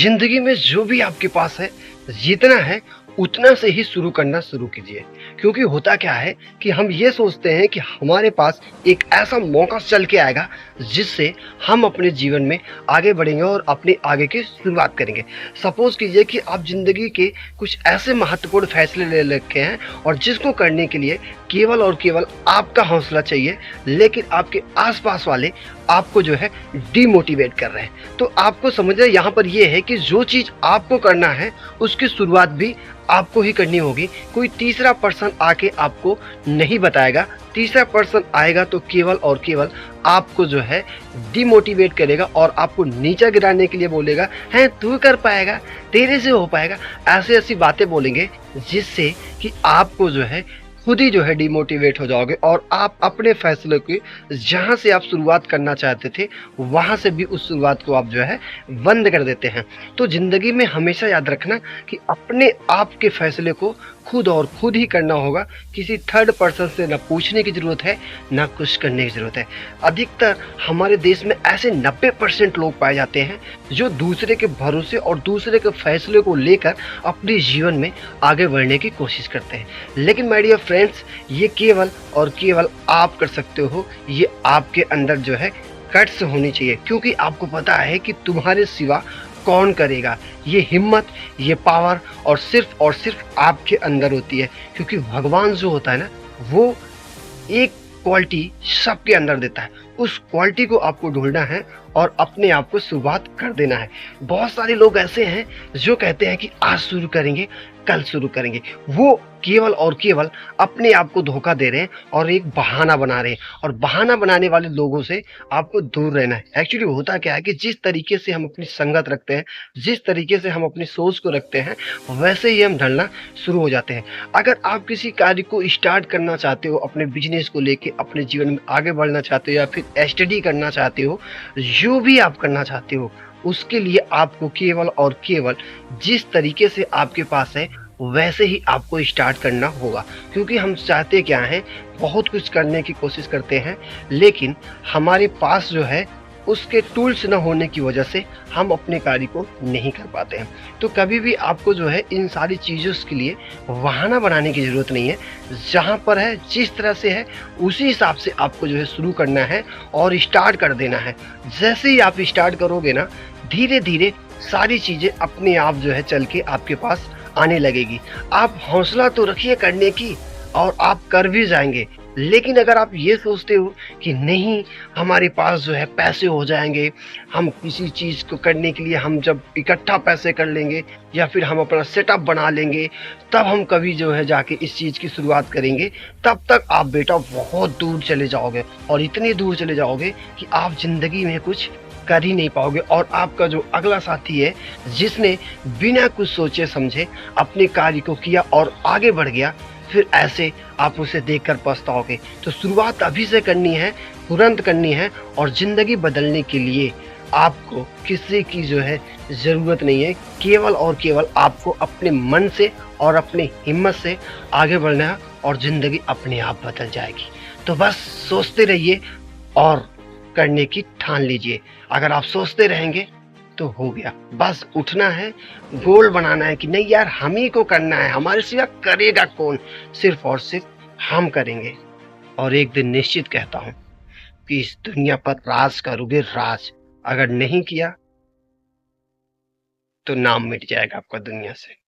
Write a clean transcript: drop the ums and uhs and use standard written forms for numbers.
जिंदगी में जो भी आपके पास है, जितना है उतना से ही शुरू करना शुरू कीजिए। क्योंकि होता क्या है कि हम ये सोचते हैं कि हमारे पास एक ऐसा मौका चल के आएगा जिससे हम अपने जीवन में आगे बढ़ेंगे और अपने आगे की शुरुआत करेंगे। सपोज कीजिए कि आप जिंदगी के कुछ ऐसे महत्वपूर्ण फैसले ले रखे हैं और जिसको करने के लिए केवल और केवल आपका हौसला चाहिए, लेकिन आपके आसपास वाले आपको जो है डिमोटिवेट कर रहे हैं। तो आपको समझना यहाँ पर यह है कि जो चीज़ आपको करना है उसकी शुरुआत भी आपको ही करनी होगी। कोई तीसरा पर्सन आके आपको नहीं बताएगा। तीसरा पर्सन आएगा तो केवल और केवल आपको जो है डिमोटिवेट करेगा और आपको नीचा गिराने के लिए बोलेगा, है तू कर पाएगा, तेरे से हो पाएगा। ऐसी ऐसी बातें बोलेंगे जिससे कि आपको जो है खुद ही जो है डिमोटिवेट हो जाओगे और आप अपने फैसले की जहाँ से आप शुरुआत करना चाहते थे वहाँ से भी उस शुरुआत को आप जो है बंद कर देते हैं। तो ज़िंदगी में हमेशा याद रखना कि अपने आप के फैसले को खुद और खुद ही करना होगा। किसी थर्ड पर्सन से ना पूछने की ज़रूरत है, ना कुछ करने की ज़रूरत है। अधिकतर हमारे देश में ऐसे 90% लोग पाए जाते हैं जो दूसरे के भरोसे और दूसरे के फैसले को लेकर अपने जीवन में आगे बढ़ने की कोशिश करते हैं। लेकिन माय डियर फ्रेंड्स, ये केवल और केवल आप कर सकते हो। ये आपके अंदर जो है कट्स होनी चाहिए, क्योंकि आपको पता है कि तुम्हारे सिवा कौन करेगा। ये हिम्मत, ये पावर और सिर्फ आपके अंदर होती है। क्योंकि भगवान जो होता है ना, वो एक क्वालिटी सबके अंदर देता है। उस क्वालिटी को आपको ढूंढना है और अपने आप को शुरुआत कर देना है। बहुत सारे लोग ऐसे हैं जो कहते हैं कि आज शुरू करेंगे, कल शुरू करेंगे। वो केवल और केवल अपने आप को धोखा दे रहे हैं और एक बहाना बना रहे हैं। और बहाना बनाने वाले लोगों से आपको दूर रहना है। एक्चुअली होता क्या है कि जिस तरीके से हम अपनी संगत रखते हैं, जिस तरीके से हम अपनी सोच को रखते हैं, वैसे ही हम ढलना शुरू हो जाते हैं। अगर आप किसी कार्य को स्टार्ट करना चाहते हो, अपने बिजनेस को लेके अपने जीवन में आगे बढ़ना चाहते हो या फिर स्टडी करना चाहते हो, जो भी आप करना चाहते हो, उसके लिए आपको केवल और केवल जिस तरीके से आपके पास है वैसे ही आपको स्टार्ट करना होगा। क्योंकि हम चाहते क्या हैं, बहुत कुछ करने की कोशिश करते हैं, लेकिन हमारे पास जो है उसके टूल्स न होने की वजह से हम अपने कार्य को नहीं कर पाते हैं। तो कभी भी आपको जो है इन सारी चीज़ों के लिए बहाना बनाने की ज़रूरत नहीं है। जहाँ पर है, जिस तरह से है, उसी हिसाब से आपको जो है शुरू करना है और स्टार्ट कर देना है। जैसे ही आप स्टार्ट करोगे ना, धीरे धीरे सारी चीज़ें अपने आप जो है चल के आपके पास आने लगेगी। आप हौसला तो रखिए करने की और आप कर भी जाएंगे। लेकिन अगर आप ये सोचते हो कि नहीं, हमारे पास जो है पैसे हो जाएंगे, हम किसी चीज़ को करने के लिए हम जब इकट्ठा पैसे कर लेंगे या फिर हम अपना सेटअप बना लेंगे, तब हम कभी जो है जाके इस चीज़ की शुरुआत करेंगे, तब तक आप बेटा बहुत दूर चले जाओगे। और इतनी दूर चले जाओगे कि आप ज़िंदगी में कुछ कर ही नहीं पाओगे। और आपका जो अगला साथी है, जिसने बिना कुछ सोचे समझे अपने कार्य को किया और आगे बढ़ गया, फिर ऐसे आप उसे देखकर पछताओगे। तो शुरुआत अभी से करनी है, तुरंत करनी है। और ज़िंदगी बदलने के लिए आपको किसी की जो है ज़रूरत नहीं है। केवल और केवल आपको अपने मन से और अपनी हिम्मत से आगे बढ़ना है और ज़िंदगी अपने आप बदल जाएगी। तो बस सोचते रहिए और करने की ठान लीजिए। अगर आप सोचते रहेंगे तो हो गया। बस उठना है, गोल बनाना है कि नहीं यार, हम ही को करना है, हमारे सिवा करेगा कौन, सिर्फ और सिर्फ हम करेंगे। और एक दिन निश्चित कहता हूं कि इस दुनिया पर राज करोगे, राज। अगर नहीं किया तो नाम मिट जाएगा आपका दुनिया से।